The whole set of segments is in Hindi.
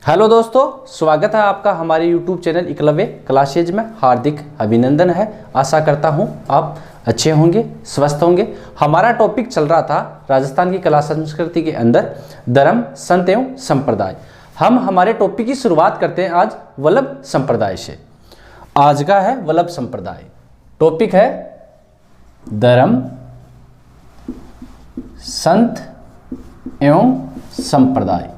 हेलो दोस्तों, स्वागत है आपका हमारे YouTube चैनल एकलव्य क्लासेज में। हार्दिक अभिनंदन है। आशा करता हूं आप अच्छे होंगे, स्वस्थ होंगे। हमारा टॉपिक चल रहा था राजस्थान की कला संस्कृति के अंदर धर्म, संत एवं संप्रदाय। हम हमारे टॉपिक की शुरुआत करते हैं आज वल्लभ संप्रदाय से। आज का है वल्लभ संप्रदाय। टॉपिक है धर्म, संत एवं संप्रदाय।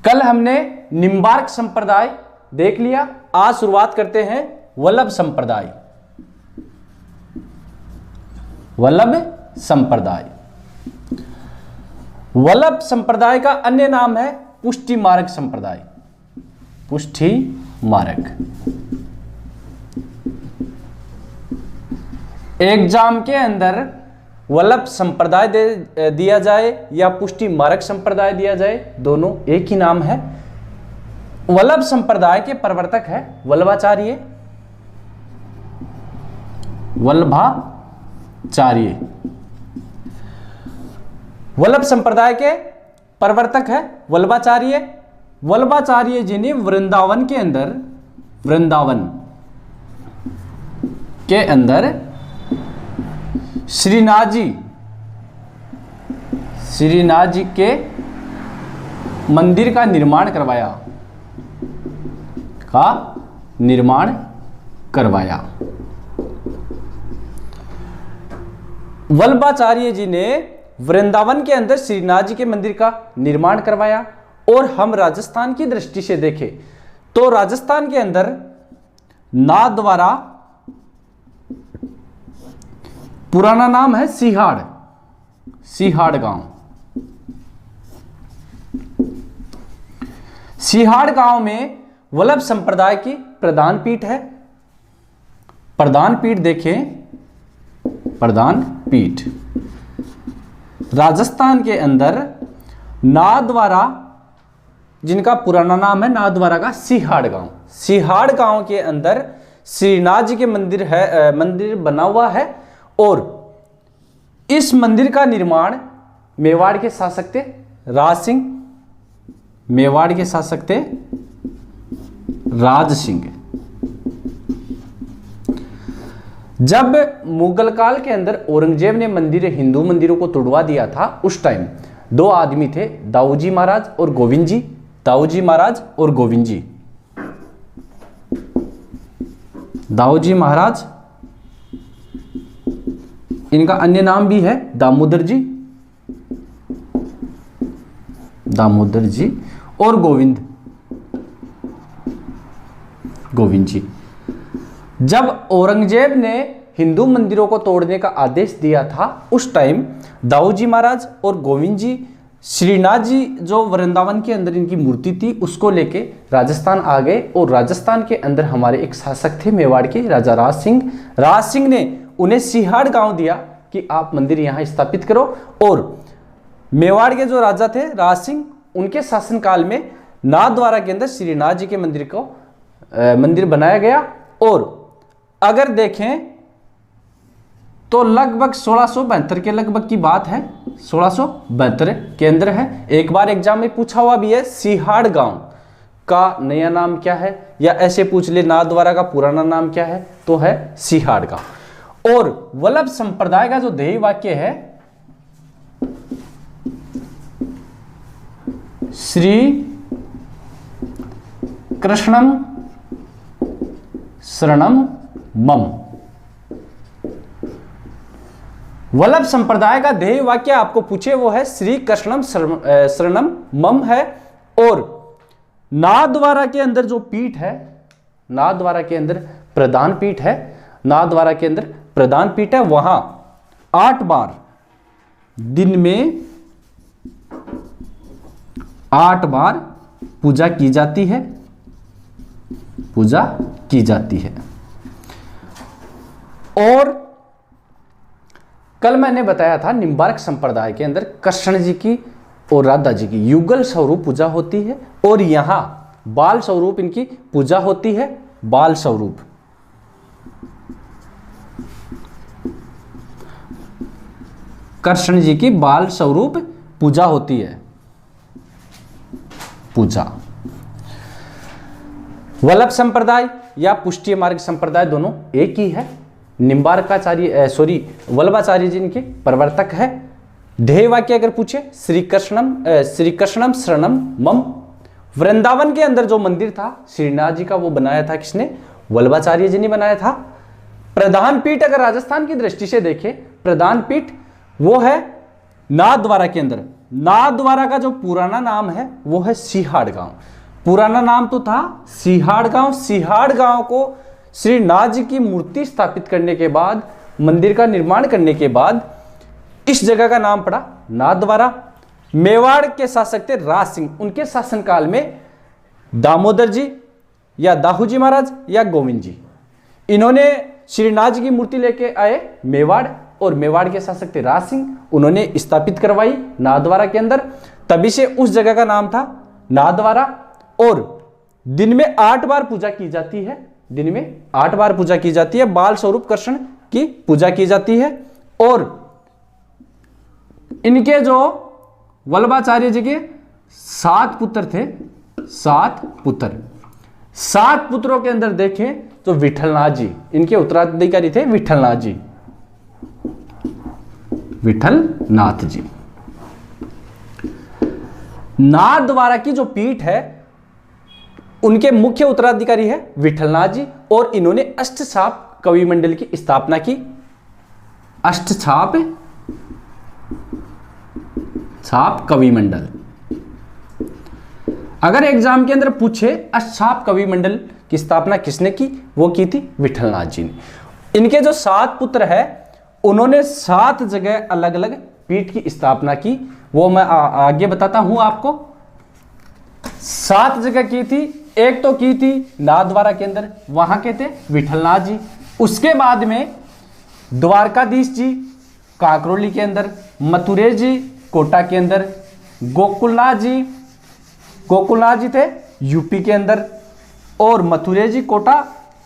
कल हमने निम्बार्क संप्रदाय देख लिया। आज शुरुआत करते हैं वल्लभ संप्रदाय। वल्लभ संप्रदाय, वल्लभ संप्रदाय का अन्य नाम है पुष्टि मार्ग संप्रदाय। पुष्टि मार्ग। एग्जाम के अंदर वल्लभ संप्रदाय दिया जाए या पुष्टि मार्ग संप्रदाय दिया जाए, दोनों एक ही नाम है। वल्लभ संप्रदाय के प्रवर्तक है वल्लभाचार्य। वल्लभाचार्य वल्लभ संप्रदाय के प्रवर्तक है वल्लभाचार्य। वल्लभाचार्य जी ने वृंदावन के अंदर श्रीनाथ जी के मंदिर का निर्माण करवाया। वल्लभाचार्य जी ने वृंदावन के अंदर श्रीनाथ जी के मंदिर का निर्माण करवाया। और हम राजस्थान की दृष्टि से देखें तो राजस्थान के अंदर नाथद्वारा, पुराना नाम है सिहाड़ गांव। सिहाड़ गांव में वल्लभ संप्रदाय की प्रधान पीठ है। प्रधान पीठ देखें, प्रधान पीठ राजस्थान के अंदर नाथद्वारा, जिनका पुराना नाम है नाथद्वारा का सिहाड़ गांव। सिहाड़ गांव के अंदर श्रीनाथ जी के मंदिर बना हुआ है। और इस मंदिर का निर्माण मेवाड़ के शासक थे राज सिंह। मेवाड़ के शासक थे राज सिंह। जब मुगल काल के अंदर औरंगजेब ने हिंदू मंदिरों को तोड़वा दिया था, उस टाइम दो आदमी थे, दाऊजी महाराज और गोविंद जी। दाऊजी महाराज और गोविंद जी। दाऊजी महाराज, इनका अन्य नाम भी है दामोदर जी और गोविंद जी। जब औरंगजेब ने हिंदू मंदिरों को तोड़ने का आदेश दिया था, उस टाइम दाऊजी महाराज और गोविंद जी श्रीनाथ जी, जो वृंदावन के अंदर इनकी मूर्ति थी, उसको लेके राजस्थान आ गए। और राजस्थान के अंदर हमारे एक शासक थे मेवाड़ के, राजा राज सिंह। राज सिंह ने उन्हें सिहाड़ गांव दिया कि आप मंदिर यहां स्थापित करो। और मेवाड़ के जो राजा थे राज सिंह, उनके शासनकाल में नाथद्वारा के अंदर श्रीनाथ जी के मंदिर बनाया गया। और अगर देखें तो लगभग 1672 के लगभग की बात है। 1672 के अंदर है। एक बार एग्जाम में पूछा हुआ भी है, सिहाड़ गांव का नया नाम क्या है, या ऐसे पूछ ले नाथद्वारा का पुराना नाम क्या है, तो है सिहाड़ गांव। और वल्लभ संप्रदाय का जो ध्येय वाक्य है, श्री कृष्णम शरणम मम। वल्लभ संप्रदाय का ध्येय वाक्य आपको पूछे वो है श्री कृष्णम शरणम मम है। और नाथद्वारा के अंदर जो पीठ है, नाथद्वारा के अंदर प्रधान पीठ है, नाथद्वारा के अंदर प्रधान पीठ है, वहां 8 बार दिन में 8 बार पूजा की जाती है। और कल मैंने बताया था निम्बार्क संप्रदाय के अंदर कृष्ण जी की और राधा जी की युगल स्वरूप पूजा होती है। और यहां बाल स्वरूप इनकी पूजा होती है। बाल स्वरूप कृष्ण जी की बाल स्वरूप पूजा होती है। पूजा। वल्लभ संप्रदाय या पुष्टि मार्ग संप्रदाय दोनों एक ही है। निम्बार्काचार्य वल्लभाचार्य जी इनके प्रवर्तक है। ध्येय वाक्य अगर पूछे श्री कृष्णम शरणम मम। वृंदावन के अंदर जो मंदिर था श्रीनाथ जी का, वो बनाया था किसने? वल्लभाचार्य जी ने बनाया था। प्रधान पीठ अगर राजस्थान की दृष्टि से देखें, प्रधान पीठ वो है नाथद्वारा के अंदर। नाथद्वारा का जो पुराना नाम है वो है सिहाड़ गांव। पुराना नाम तो था सिहाड़ गांव। सिहाड़ गांव को श्रीनाथ जी की मूर्ति स्थापित करने के बाद, मंदिर का निर्माण करने के बाद इस जगह का नाम पड़ा नाथद्वारा। मेवाड़ के शासक थे राज सिंह। उनके शासनकाल में दामोदर जी या दाहू जी महाराज या गोविंद जी, इन्होंने श्रीनाथ जी की मूर्ति लेके आए मेवाड़, और मेवाड़ के शासक थे राज सिंह। उन्होंने स्थापित करवाई नाथद्वारा के अंदर, तभी से उस जगह का नाम था नाथद्वारा। और दिन में 8 बार पूजा की जाती है। दिन में 8 बार पूजा की जाती है। बाल स्वरूप कृष्ण की पूजा की जाती है। और इनके जो वल्लभाचार्य जी के 7 पुत्र थे, 7 पुत्र। 7 पुत्रों के अंदर देखें तो विठलनाथ जी इनके उत्तराधिकारी थे। विठलनाथ जी, विठलनाथ जी। नाथद्वारा की जो पीठ है उनके मुख्य उत्तराधिकारी है विठलनाथ जी, और इन्होंने अष्टछाप कवि मंडल की स्थापना की। अष्टछाप कवि मंडल, अगर एग्जाम के अंदर पूछे अष्टछाप कवि मंडल की स्थापना किसने की, वो की थी विठलनाथ जी ने। इनके जो 7 पुत्र है उन्होंने 7 जगह अलग अलग पीठ की स्थापना की, वो मैं आगे बताता हूं आपको। 7 जगह की थी। एक तो की थी नाथद्वारा के अंदर, वहां के थे विठलनाथ जी। उसके बाद में द्वारकाधीश जी कांकरोली के अंदर, मथुरेश जी कोटा के अंदर, गोकुलनाथ जी थे यूपी के अंदर, और मथुरेश जी कोटा,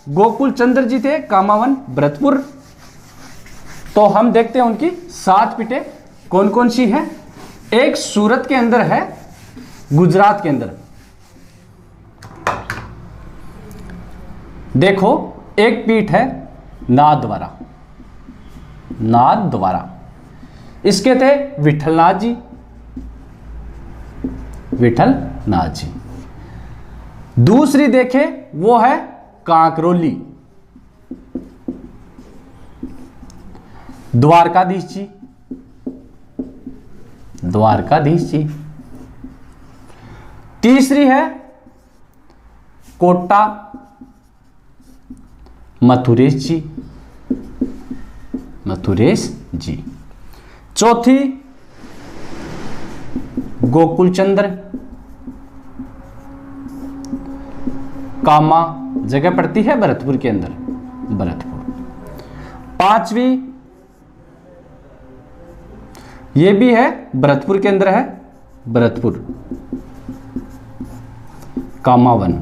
गोकुल चंद्र जी थे कामावन भरतपुर। तो हम देखते हैं उनकी 7 पीठें कौन कौन सी हैं। एक सूरत के अंदर है, गुजरात के अंदर। देखो एक पीठ है नाथद्वारा, नाथद्वारा। इसके थे विठलनाथ जी, विठलनाथ जी। दूसरी देखें वो है कांकरोली, द्वारकाधीश जी, द्वारकाधीश जी। तीसरी है कोटा, मथुरेश जी, मथुरेश जी। चौथी गोकुल चंद्र, कामा जगह पड़ती है भरतपुर के अंदर, भरतपुर। 5वीं ये भी है भरतपुर के अंदर है, भरतपुर, कामावन,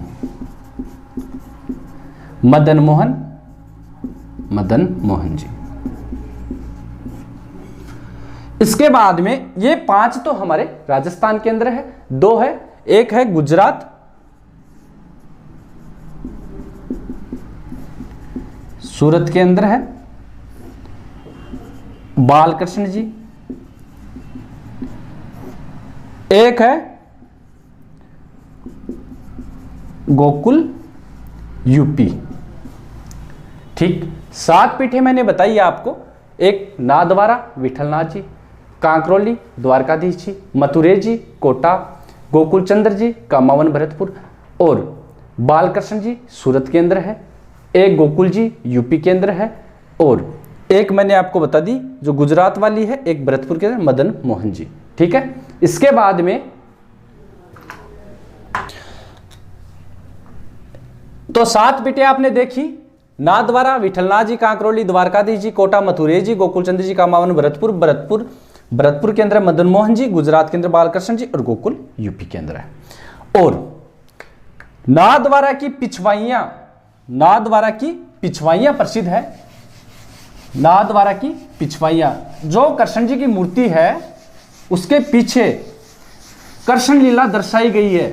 मदन मोहन जी। इसके बाद में ये 5 तो हमारे राजस्थान के अंदर है, 2 है, एक है गुजरात, सूरत के अंदर है बालकृष्ण जी, एक है गोकुल यूपी। ठीक, 7 पीठें मैंने बताई आपको। एक नाथद्वारा विठलनाथ जी, कांकरोली द्वारकाधीश जी, मथुरेश जी कोटा, गोकुल चंद्र जी कामावन भरतपुर, और बालकृष्ण जी सूरत के अंदर है, एक गोकुल जी यूपी के अंदर है, और एक मैंने आपको बता दी जो गुजरात वाली है, एक भरतपुर के अंदर मदन मोहन जी। ठीक है, इसके बाद में तो 7 पीठें आपने देखी, नाथद्वारा, विठलनाथ जी, कांकरोली, द्वारकाधीश जी, कोटा, मथुरेश जी, गोकुलचंद्र जी, कामावन, भरतपुर के अंदर मदन मोहन जी, गुजरात के अंदर बालकृष्ण जी, और गोकुल यूपी के अंदर है। और नाथद्वारा की पिछवाइयां, नाथद्वारा की पिछवाइयां प्रसिद्ध है। नाथद्वारा की पिछवाइयां, जो कृष्ण जी की मूर्ति है उसके पीछे कृष्ण लीला दर्शाई गई है।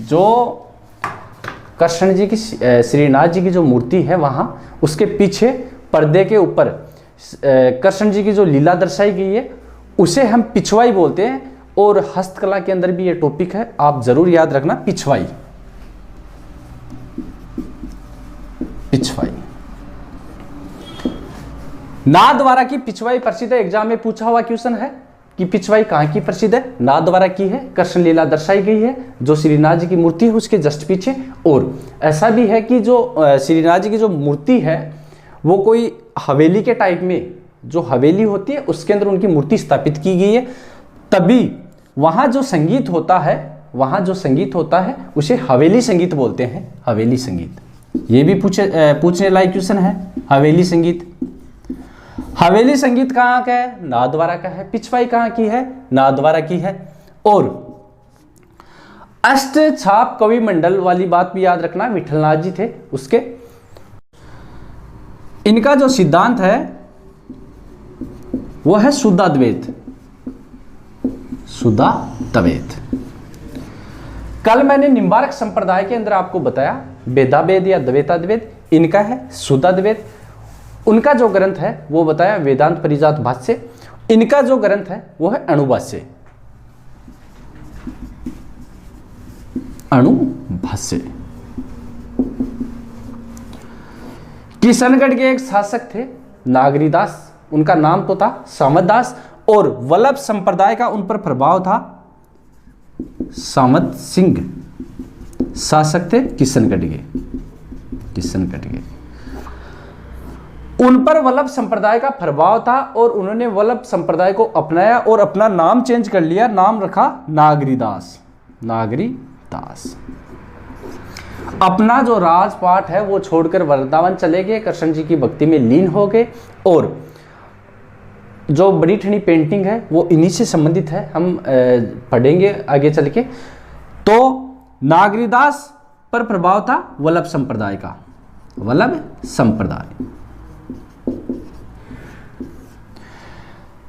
जो कृष्ण जी की श्रीनाथ जी की जो मूर्ति है वहाँ उसके पीछे पर्दे के ऊपर कृष्ण जी की जो लीला दर्शाई गई है उसे हम पिछवाई बोलते हैं। और हस्तकला के अंदर भी ये टॉपिक है, आप जरूर याद रखना, पिछवाई। पिछवाई नाथद्वारा की पिछवाई प्रसिद्ध है। एग्जाम में पूछा हुआ क्वेश्चन है कि पिछवाई कहाँ की प्रसिद्ध है? नाथद्वारा की है। कृष्ण लीला दर्शाई गई है जो श्रीनाथ जी की मूर्ति है उसके जस्ट पीछे। और ऐसा भी है कि जो श्रीनाथ जी की जो मूर्ति है वो कोई हवेली के टाइप में, जो हवेली होती है उसके अंदर उनकी मूर्ति स्थापित की गई है। तभी वहाँ जो संगीत होता है उसे हवेली संगीत बोलते हैं। हवेली संगीत ये भी पूछने लायक क्वेश्चन है। हवेली संगीत, हवेली संगीत कहाँ का है? नाथद्वारा का है। पिछवाई कहाँ की है? नाथद्वारा की है। और अष्ट छाप कवि मंडल वाली बात भी याद रखना, विठलनाथ जी थे उसके। इनका जो सिद्धांत है वो है शुद्धाद्वैत। शुद्धाद्वैत। कल मैंने निम्बार्क संप्रदाय के अंदर आपको बताया वेदावेद या द्वैताद्वैत, इनका है शुद्धाद्वैत। उनका जो ग्रंथ है वो बताया वेदांत परिजात भाष्य। इनका जो ग्रंथ है वो है अणुभाष्य। अणुभाष्य। किशनगढ़ के एक शासक थे नागरीदास, उनका नाम तो था सामतदास। और वल्लभ संप्रदाय का उन पर प्रभाव था। सामत सिंह शासक थे किशनगढ़ के। उन पर वल्लभ संप्रदाय का प्रभाव था और उन्होंने वल्लभ संप्रदाय को अपनाया और अपना नाम चेंज कर लिया, नाम रखा नागरीदास। अपना जो राजपाट है वो छोड़कर वृंदावन चले गए, कृष्ण जी की भक्ति में लीन हो गए। और जो बड़ी ठनी पेंटिंग है वो इन्हीं से संबंधित है, हम पढ़ेंगे आगे चल के। तो नागरीदास पर प्रभाव था वल्लभ संप्रदाय का। वल्लभ संप्रदाय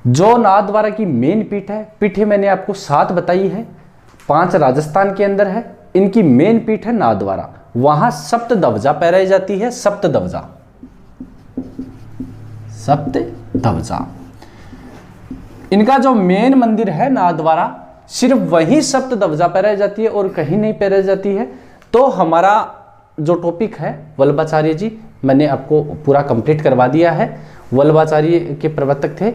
जो नाथद्वारा की मेन पीठ है, पीठे मैंने आपको 7 बताई है, 5 राजस्थान के अंदर है। इनकी मेन पीठ है नाथद्वारा, वहां सप्तध्वजा फहराई जाती है। सप्तध्वजा इनका जो मेन मंदिर है नाथद्वारा, सिर्फ वहीं सप्तध्वजा फहराई जाती है और कहीं नहीं फहराई जाती है। तो हमारा जो टॉपिक है वल्लभाचार्य जी, मैंने आपको पूरा कंप्लीट करवा दिया है। वल्लभाचार्य के प्रवर्तक थे,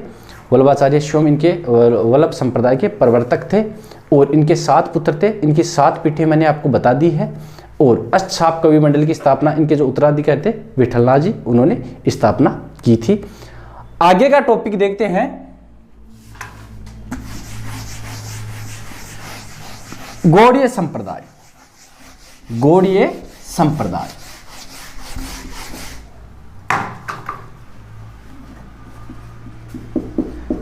वल्लभाचार्य स्वयं इनके वल्लभ संप्रदाय के प्रवर्तक थे और इनके 7 पुत्र थे। इनकी 7 पीठें मैंने आपको बता दी है। और अष्टछाप कवि मंडल की स्थापना इनके जो उत्तराधिकारी थे विठलनाथ जी, उन्होंने स्थापना की थी। आगे का टॉपिक देखते हैं, गौड़ीय संप्रदाय। गौड़ीय संप्रदाय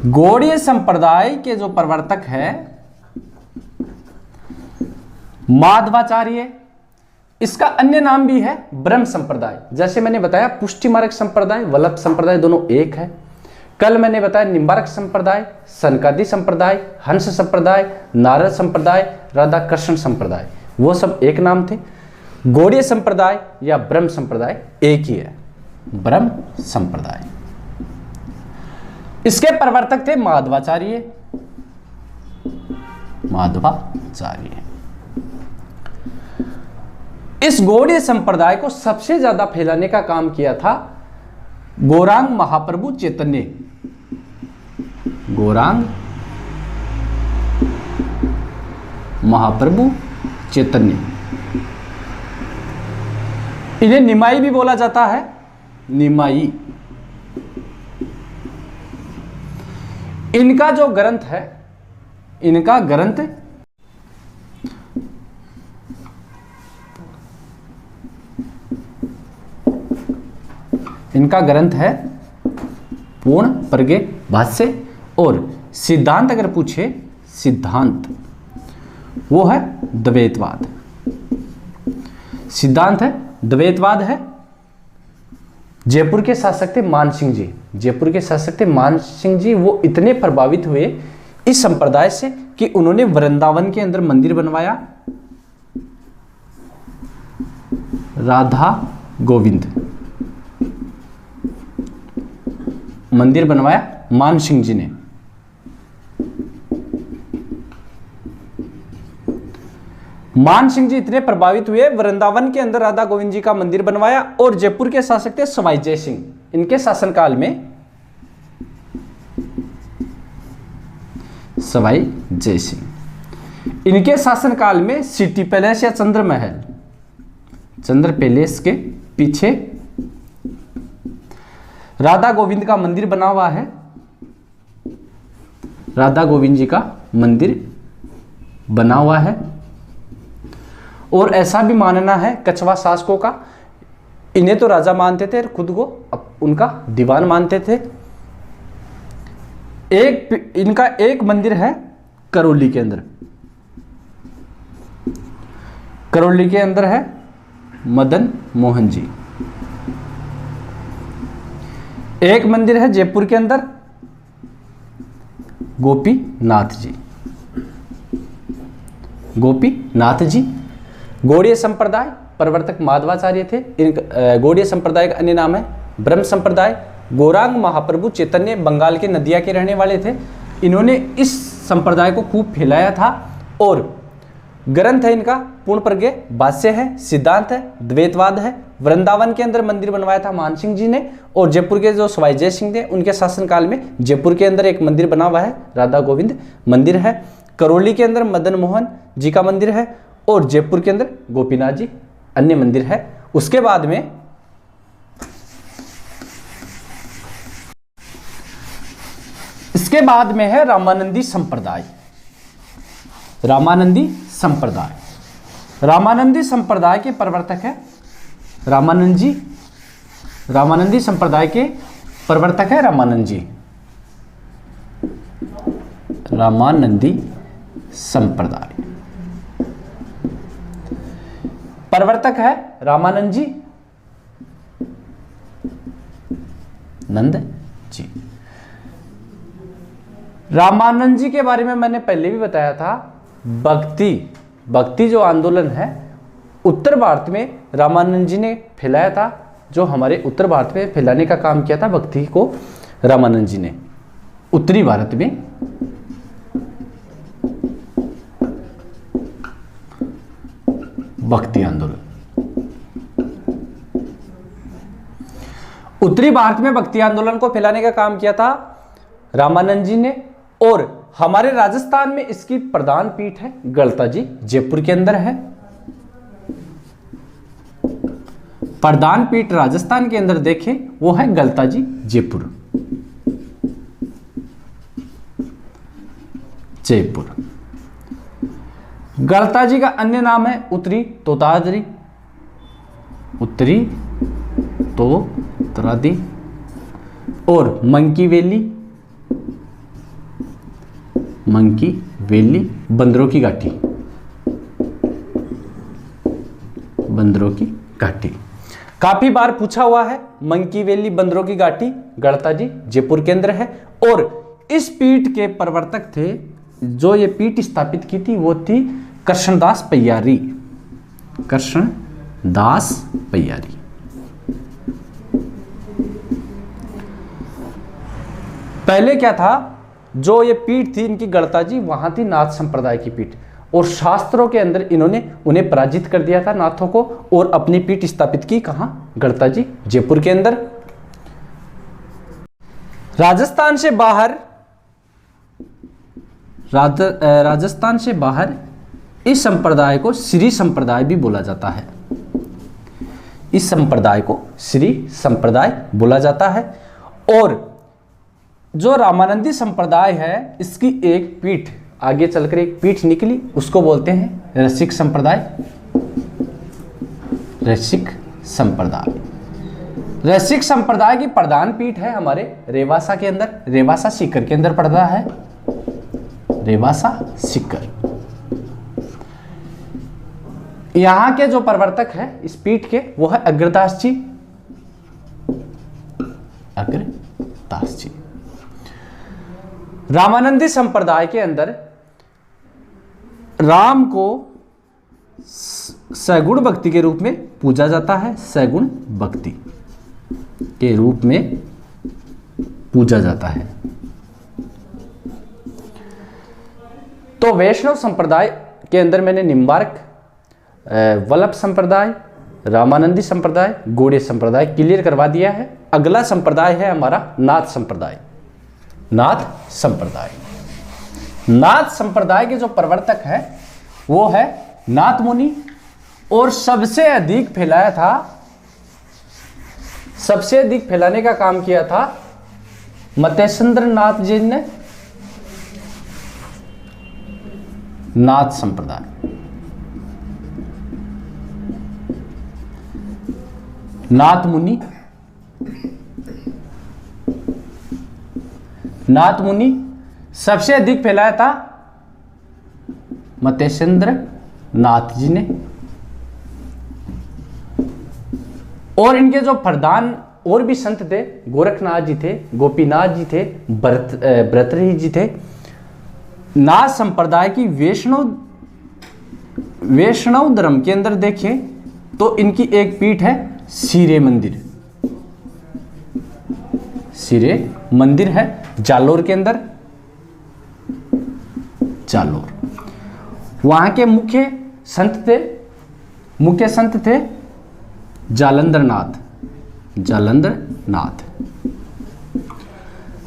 गौड़ीय संप्रदाय के जो प्रवर्तक है माधवाचार्य। इसका अन्य नाम भी है ब्रह्म संप्रदाय। जैसे मैंने बताया पुष्टि मार्ग संप्रदाय, वल्लभ संप्रदाय दोनों एक है। कल मैंने बताया निम्बार्क संप्रदाय, सनकादि संप्रदाय, हंस संप्रदाय, नारद संप्रदाय, राधा कृष्ण संप्रदाय, वो सब एक नाम थे। गौड़ीय संप्रदाय या ब्रह्म संप्रदाय एक ही है, ब्रह्म संप्रदाय। इसके प्रवर्तक थे माधवाचार्य। इस गौड़ीय संप्रदाय को सबसे ज्यादा फैलाने का काम किया था गौरांग महाप्रभु चैतन्य। गौरांग महाप्रभु चैतन्य, इन्हें निमाई भी बोला जाता है। निमाई। इनका जो ग्रंथ है, इनका ग्रंथ है पूर्ण प्रज्ञ भाष्य। और सिद्धांत अगर पूछे, सिद्धांत वो है द्वैतवाद। सिद्धांत है द्वैतवाद है। जयपुर के शासक थे मान सिंह जी। जयपुर के शासक थे मान सिंह जी। वो इतने प्रभावित हुए इस संप्रदाय से कि उन्होंने वृंदावन के अंदर मंदिर बनवाया। राधा गोविंद मंदिर बनवाया मान सिंह जी ने। मान सिंह जी इतने प्रभावित हुए, वृंदावन के अंदर राधा गोविंद जी का मंदिर बनवाया। और जयपुर के शासक थे सवाई जय सिंह, इनके शासनकाल में सवाई जय सिंह, इनके शासनकाल में सिटी पैलेस या चंद्र महल, चंद्र पैलेस के पीछे राधा गोविंद का मंदिर बना हुआ है। राधा गोविंद जी का मंदिर बना हुआ है। और ऐसा भी मानना है कछवा शासकों का, इन्हें तो राजा मानते थे, खुद को उनका दीवान मानते थे। इनका एक मंदिर है करौली के अंदर, करौली के अंदर है मदन मोहन जी। एक मंदिर है जयपुर के अंदर गोपीनाथ जी, गोपीनाथ जी गौड़ीय संप्रदाय प्रवर्तक माधवाचार्य थे। इन गौड़ीय संप्रदाय का अन्य नाम है ब्रह्म संप्रदाय। गौरांग महाप्रभु चैतन्य बंगाल के नदिया के रहने वाले थे। इन्होंने इस संप्रदाय को खूब फैलाया था। और ग्रंथ है इनका पूर्ण प्रज्ञ भाष्य है, सिद्धांत है, द्वैतवाद है। वृंदावन के अंदर मंदिर बनवाया था मान सिंह जी ने। और जयपुर के जो सवाई जय सिंह थे उनके शासनकाल में जयपुर के अंदर एक मंदिर बना हुआ है, राधा गोविंद मंदिर है। करौली के अंदर मदन मोहन जी का मंदिर है। और जयपुर के अंदर गोपीनाथ जी अन्य मंदिर है। उसके बाद में इसके बाद में है रामानंदी संप्रदाय। रामानंदी संप्रदाय, रामानंदी संप्रदाय के प्रवर्तक है रामानंद जी। रामानंदी संप्रदाय के प्रवर्तक है रामानंद जी। रामानंदी संप्रदाय प्रवर्तक है रामानंद जी, नंद जी। रामानंद जी के बारे में मैंने पहले भी बताया था। भक्ति जो आंदोलन है उत्तर भारत में रामानंद जी ने फैलाया था। जो हमारे उत्तर भारत में फैलाने का काम किया था भक्ति को रामानंद जी ने उत्तरी भारत में। भक्ति आंदोलन उत्तरी भारत में भक्ति आंदोलन को फैलाने का काम किया था रामानंद जी ने। और हमारे राजस्थान में इसकी प्रधान पीठ है गलता जी, जयपुर के अंदर है। प्रधान पीठ राजस्थान के अंदर देखें वो है गलता जी, जयपुर। जयपुर गलता जी का अन्य नाम है उत्तरी तोतादरी, उत्तरी तोतादरी और मंकी वैली, मंकी वैली बंदरों की घाटी, बंदरों की घाटी काफी बार पूछा हुआ है। मंकी वैली बंदरों की घाटी गलता जी जयपुर के अंदर है। और इस पीठ के प्रवर्तक थे, जो ये पीठ स्थापित की थी वो थी कृष्णदास पय्यारी, कृष्णदास पय्यारी। पहले क्या था, जो ये पीठ थी इनकी गलता जी, वहां थी नाथ संप्रदाय की पीठ। और शास्त्रों के अंदर इन्होंने उन्हें पराजित कर दिया था नाथों को, और अपनी पीठ स्थापित की कहां, गलता जी जयपुर के अंदर। राजस्थान से बाहर राजस्थान से बाहर इस संप्रदाय को श्री संप्रदाय भी बोला जाता है। इस संप्रदाय को श्री संप्रदाय बोला जाता है। और जो रामानंदी संप्रदाय है इसकी एक पीठ आगे चलकर एक पीठ निकली, उसको बोलते हैं रसिक संप्रदाय। रसिक संप्रदाय, रसिक संप्रदाय की प्रधान पीठ है हमारे रेवासा के अंदर, रेवासा सीकर के अंदर पड़ता है, रेवासा सीकर। यहां के जो प्रवर्तक है इस पीठ के वो है अग्रदास जी, अग्रदास जी। रामानंदी संप्रदाय के अंदर राम को सगुण भक्ति के रूप में पूजा जाता है, सगुण भक्ति के रूप में पूजा जाता है। तो वैष्णव संप्रदाय के अंदर मैंने निम्बार्क, वल्लभ संप्रदाय, रामानंदी संप्रदाय, गौड़ीय संप्रदाय क्लियर करवा दिया है। अगला संप्रदाय है हमारा नाथ संप्रदाय। नाथ संप्रदाय, नाथ संप्रदाय के जो प्रवर्तक है वो है नाथ मुनि, और सबसे अधिक फैलाया था, सबसे अधिक फैलाने का काम किया था मतेश्वर नाथ जी ने। नाथ संप्रदाय, नाथ मुनि, नाथ मुनि सबसे अधिक फैलाया था मतेश्वर नाथ जी ने। और इनके जो प्रधान और भी संत थे, गोरखनाथ जी थे, गोपीनाथ जी थे, भर्तृहरि जी थे। नाथ संप्रदाय की वैष्णव धर्म के अंदर देखें तो इनकी एक पीठ है सीरे मंदिर। सीरे मंदिर है जालोर के अंदर, जालोर। वहां के मुख्य संत थे जालंधर नाथ। जालंधर नाथ,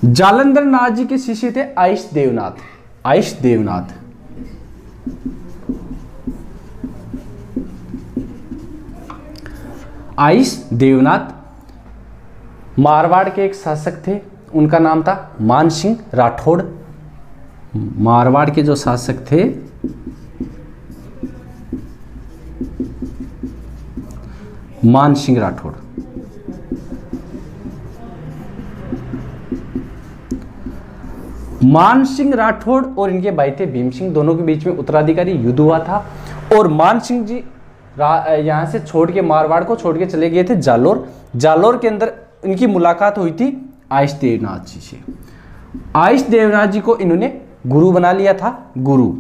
जालंधर नाथ जी के शिष्य थे आइश देवनाथ। आइश देवनाथ, आइश देवनाथ मारवाड़ के एक शासक थे, उनका नाम था मान सिंह राठौड़। मारवाड़ के जो शासक थे मान सिंह राठौड़। मान सिंह राठौड़ और इनके भाई थे भीम सिंह, दोनों के बीच में उत्तराधिकारी युद्ध हुआ था। और मान सिंह जी यहां से छोड़ के, मारवाड़ को छोड़ के चले गए थे जालोर। जालोर के अंदर इनकी मुलाकात हुई थी आइश देवनाथ जी से। आइश देवनाथ जी को इन्होंने गुरु बना लिया था। गुरु,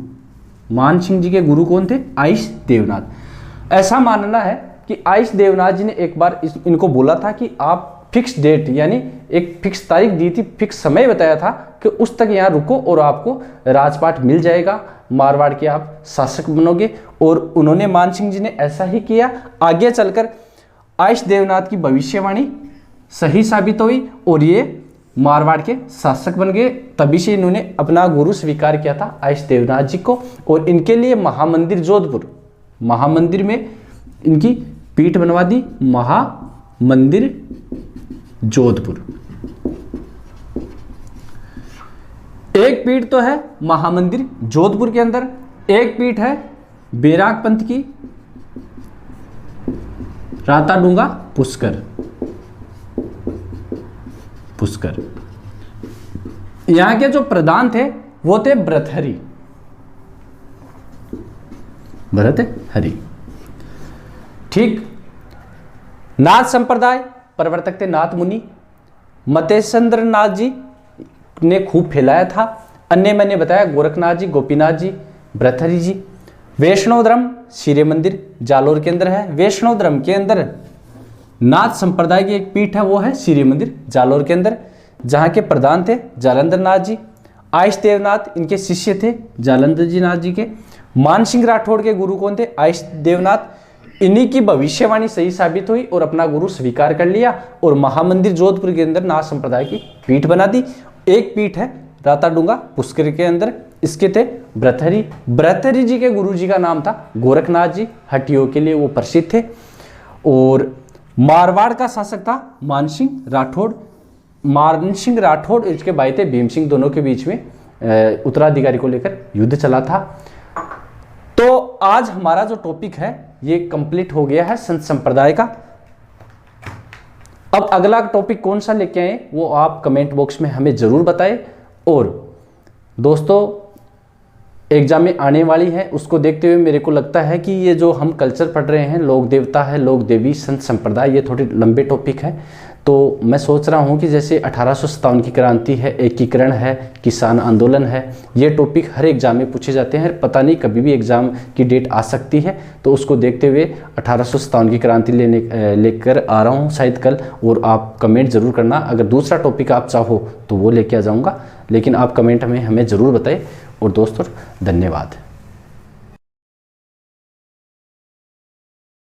मान सिंह जी के गुरु कौन थे? आइश देवनाथ। ऐसा मानना है कि आइश देवनाथ जी ने एक बार इनको बोला था कि आप फिक्स डेट, यानी एक फिक्स तारीख दी थी, फिक्स समय बताया था कि उस तक यहाँ रुको और आपको राजपाट मिल जाएगा, मारवाड़ के आप शासक बनोगे। और उन्होंने, मान सिंह जी ने ऐसा ही किया। आगे चलकर आइश देवनाथ की भविष्यवाणी सही साबित हुई और ये मारवाड़ के शासक बन गए। तभी से इन्होंने अपना गुरु स्वीकार किया था आइश देवनाथ जी को। और इनके लिए महामंदिर जोधपुर, महामंदिर में इनकी पीठ बनवा दी, महामंदिर जोधपुर। एक पीठ तो है महामंदिर जोधपुर के अंदर, एक पीठ है बैराग पंथ की राताडूंगा पुष्कर। पुष्कर, यहां के जो प्रधान थे वो थे भर्तृहरि। भर्तृहरि, ठीक। नाथ संप्रदाय प्रवर्तक थे नाथ मुनि। मतेश्वर नाथ जी ने खूब फैलाया था। अन्य मैंने बताया गोरखनाथ जी, गोपीनाथ जी, भर्तृहरि जी। वैष्णव धर्म सीरे मंदिर जालोर के अंदर है। वैष्णव धर्म के अंदर नाथ संप्रदाय की एक पीठ है, वो है सीरे मंदिर जालोर के अंदर, जहाँ के प्रधान थे जालंधर नाथ जी। आइश देवनाथ इनके शिष्य थे जालंधर जी नाथ जी के। मान सिंह राठौड़ के गुरु कौन थे? आइश देवनाथ। इन्हीं की भविष्यवाणी सही साबित हुई और अपना गुरु स्वीकार कर लिया और महामंदिर जोधपुर के अंदर नाथ संप्रदाय की पीठ बना दी। एक पीठ है राताडूंगा पुष्कर के अंदर, इसके थे भर्तृहरि। भर्तृहरि जी के गुरु जी का नाम था गोरखनाथ जी, हट्टियों के लिए वो प्रसिद्ध थे। और मारवाड़ का शासक था मान सिंह राठौड़। मान सिंह राठौड़ इसके भाई थे भीम सिंह, दोनों के बीच में उत्तराधिकारी को लेकर युद्ध चला था। तो आज हमारा जो टॉपिक है ये कंप्लीट हो गया है संत संप्रदाय का। अब अगला टॉपिक कौन सा लेके आए वो आप कमेंट बॉक्स में हमें जरूर बताएं। और दोस्तों, एग्जाम में आने वाली है, उसको देखते हुए मेरे को लगता है कि ये जो हम कल्चर पढ़ रहे हैं, लोक देवता है, लोक देवी, संत संप्रदाय, ये थोड़े लंबे टॉपिक है, तो मैं सोच रहा हूँ कि जैसे 1857 की क्रांति है, एकीकरण है, किसान आंदोलन है, ये टॉपिक हर एग्ज़ाम में पूछे जाते हैं। पता नहीं कभी भी एग्ज़ाम की डेट आ सकती है, तो उसको देखते हुए 1857 की क्रांति लेकर आ रहा हूँ शायद कल। और आप कमेंट ज़रूर करना, अगर दूसरा टॉपिक आप चाहो तो वो लेके आ जाऊँगा, लेकिन आप कमेंट में हमें ज़रूर बताएं। और दोस्तों धन्यवाद।